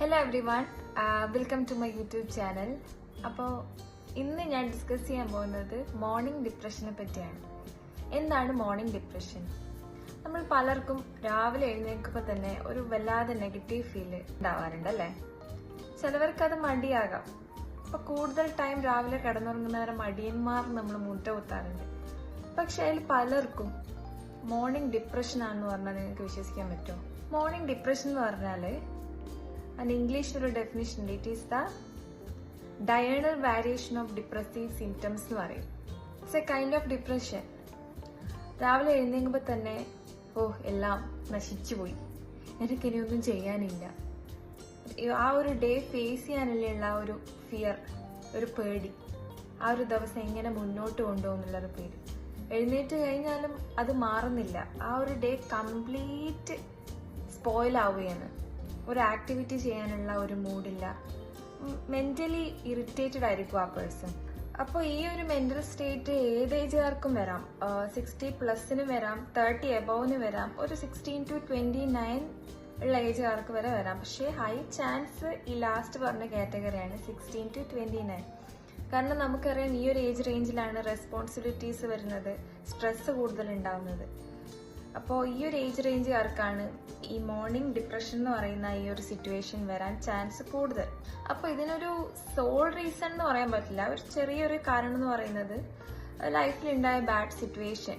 Hello everyone, welcome to my YouTube channel. അപ്പോൾ ഇന്ന് ഞാൻ ഡിസ്കസ് ചെയ്യാൻ പോകുന്നത് മോർണിംഗ് ഡിപ്രഷനെ പറ്റിയാണ്. എന്താണ് മോർണിംഗ് ഡിപ്രഷൻ? നമ്മൾ പലർക്കും രാവിലെ എഴുന്നേൽക്കുമ്പോൾ തന്നെ ഒരു വല്ലാതെ നെഗറ്റീവ് ഫീല് ഉണ്ടാവാറുണ്ട് അല്ലേ? ചിലവർക്കത് മടിയാകാം. അപ്പോൾ കൂടുതൽ ടൈം രാവിലെ കിടന്നുറങ്ങുന്നവരെ മടിയന്മാർ നമ്മൾ മുദ്രകുത്താറുണ്ട്. പക്ഷെ അതിൽ പലർക്കും മോർണിംഗ് ഡിപ്രഷൻ ആണെന്ന് പറഞ്ഞാൽ നിങ്ങൾക്ക് വിശ്വസിക്കാൻ പറ്റുമോ? മോർണിംഗ് ഡിപ്രഷൻ എന്ന് പറഞ്ഞാൽ ഇംഗ്ലീഷ് ഒരു ഡെഫിനിഷൻ ഉണ്ട്. It is the diurnal variation of depressive symptoms എന്ന് പറയും. It's A kind of depression. രാവിലെ എഴുന്നേൽക്കുമ്പോൾ തന്നെ എല്ലാം നശിച്ചുപോയി, എനിക്കിനിയൊന്നും ചെയ്യാനില്ല, ആ ഒരു ഡേ ഫേസ് ചെയ്യാനുള്ള ഒരു ഫിയർ, ഒരു പേടി, ആ ഒരു ദിവസം എങ്ങനെ മുന്നോട്ട് കൊണ്ടുപോകുന്നുള്ളൊരു പേടി. എഴുന്നേറ്റ് കഴിഞ്ഞാലും അത് മാറുന്നില്ല. ആ ഒരു ഡേ കംപ്ലീറ്റ് സ്പോയിൽ ആവുകയാണ്. ഒരു ആക്ടിവിറ്റി ചെയ്യാനുള്ള ഒരു മൂഡില്ല, മെന്റലി ഇറിറ്റേറ്റഡ് ആയിരിക്കും ആ പേഴ്സൺ. അപ്പോൾ ഈ ഒരു മെന്റൽ സ്റ്റേറ്റ് ഏത് ഏജുകാർക്കും വരാം. 60+ വരാം, 30 എബോവിന് വരാം, ഒരു 16 to 29 ഉള്ള ഏജുകാർക്ക് വരെ വരാം. പക്ഷേ ഹൈ ചാൻസ് ഈ ലാസ്റ്റ് പറഞ്ഞ കാറ്റഗറിയാണ് 16 to 29. കാരണം നമുക്കറിയാം ഈ ഒരു ഏജ് റേഞ്ചിലാണ് റെസ്പോൺസിബിലിറ്റീസ് വരുന്നത്, സ്ട്രെസ് കൂടുതൽ ഉണ്ടാവുന്നത്. അപ്പോൾ ഈ ഒരു ഏജ് റേഞ്ചുകാർക്കാണ് ഈ മോർണിംഗ് ഡിപ്രഷൻ എന്ന് പറയുന്ന ഈ ഒരു സിറ്റുവേഷൻ വരാൻ ചാൻസ് കൂടുതൽ. അപ്പോൾ ഇതിനൊരു സോൾ റീസൺ എന്ന് പറയാൻ പറ്റില്ല. ഒരു ചെറിയൊരു കാരണം എന്ന് പറയുന്നത് ലൈഫിലുണ്ടായ ബാഡ് സിറ്റുവേഷൻ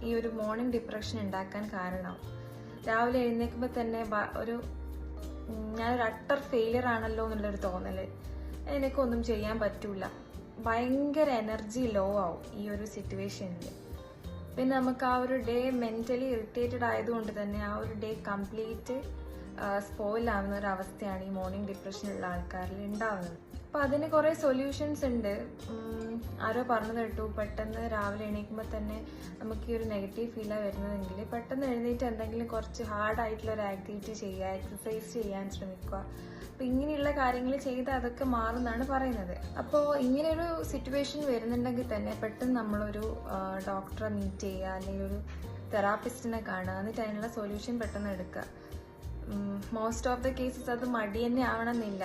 ഈ ഒരു മോർണിംഗ് ഡിപ്രഷൻ ഉണ്ടാക്കാൻ കാരണമാവും. രാവിലെ എഴുന്നേൽക്കുമ്പോൾ തന്നെ ഞാനൊരു അട്ടർ ഫെയിലിയർ ആണല്ലോ എന്നുള്ളൊരു തോന്നൽ, എനിക്കൊന്നും ചെയ്യാൻ പറ്റൂല, ഭയങ്കര എനർജി ലോ ആവും ഈ ഒരു സിറ്റുവേഷനിൽ. പിന്നെ നമുക്ക് ആ ഒരു ഡേ മെന്റലി ഇറിറ്റേറ്റഡ് ആയതുകൊണ്ട് തന്നെ ആ ഒരു ഡേ കംപ്ലീറ്റ് സ്പോയിൽ ആവുന്ന ഒരു അവസ്ഥയാണ് ഈ മോർണിംഗ് ഡിപ്രഷനുള്ള ആൾക്കാരിൽ ഉണ്ടാവുന്നത്. അപ്പോൾ അതിന് കുറേ സൊല്യൂഷൻസ് ഉണ്ട്. ആരോ പറഞ്ഞു കേട്ടു, പെട്ടെന്ന് രാവിലെ എണീക്കുമ്പോൾ തന്നെ നമുക്ക് ഈ ഒരു നെഗറ്റീവ് ഫീലാണ് വരുന്നതെങ്കിൽ പെട്ടെന്ന് എഴുന്നേറ്റ് എന്തെങ്കിലും കുറച്ച് ഹാർഡായിട്ടുള്ള ഒരു ആക്ടിവിറ്റി ചെയ്യുക, എക്സസൈസ് ചെയ്യാൻ ശ്രമിക്കുക. അപ്പോൾ ഇങ്ങനെയുള്ള കാര്യങ്ങൾ ചെയ്ത് അതൊക്കെ മാറുമെന്നാണ് പറയുന്നത്. അപ്പോൾ ഇങ്ങനെയൊരു സിറ്റുവേഷൻ വരുന്നുണ്ടെങ്കിൽ തന്നെ പെട്ടെന്ന് നമ്മളൊരു ഡോക്ടറെ മീറ്റ് ചെയ്യുക, അല്ലെങ്കിൽ ഒരു തെറാപ്പിസ്റ്റിനെ കാണുക, എന്നിട്ട് അതിനുള്ള സൊല്യൂഷൻ പെട്ടെന്ന് എടുക്കുക. മോസ്റ്റ് ഓഫ് ദ കേസസ് അത് മടി തന്നെ ആവണമെന്നില്ല.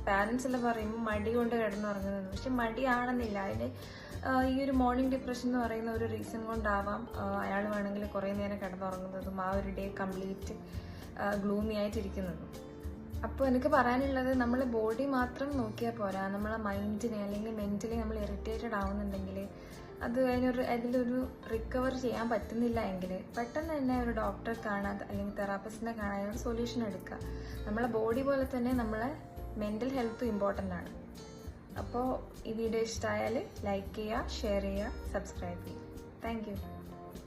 പാരൻസ് എല്ലാം പറയുമ്പോൾ മടി കൊണ്ട് കിടന്നുറങ്ങുന്നത്, പക്ഷെ മടി ആവണമെന്നില്ല. അതിന് ഈ ഒരു മോർണിംഗ് ഡിപ്രഷൻ എന്ന് പറയുന്ന ഒരു റീസൺ കൊണ്ടാവാം അയാൾ വേണമെങ്കിൽ കുറേ നേരം കിടന്നുറങ്ങുന്നതും ആ ഒരു ഡേ കംപ്ലീറ്റ് ഗ്ലൂമി ആയിട്ടിരിക്കുന്നതും. അപ്പോൾ എനിക്ക് പറയാനുള്ളത്, നമ്മൾ ബോഡി മാത്രം നോക്കിയാൽ പോരാ, നമ്മളെ മൈൻഡിനെ അല്ലെങ്കിൽ മെന്റലി നമ്മൾ ഇറിറ്റേറ്റഡ് ആവുന്നുണ്ടെങ്കിൽ അതിലൊരു റിക്കവർ ചെയ്യാൻ പറ്റുന്നില്ല എങ്കിൽ പെട്ടെന്ന് തന്നെ ഒരു ഡോക്ടറെ കാണാതെ അല്ലെങ്കിൽ തെറാപ്പിസ്റ്റിനെ കാണാതെ ഒരു സൊല്യൂഷൻ എടുക്കുക. നമ്മളെ ബോഡി പോലെ തന്നെ നമ്മളെ മെന്റൽ ഹെൽത്തും ഇമ്പോർട്ടൻ്റ് ആണ്. അപ്പോൾ ഈ വീഡിയോ ഇഷ്ടമായാൽ ലൈക്ക് ചെയ്യുക, ഷെയർ ചെയ്യുക, സബ്സ്ക്രൈബ് ചെയ്യുക. Thank you.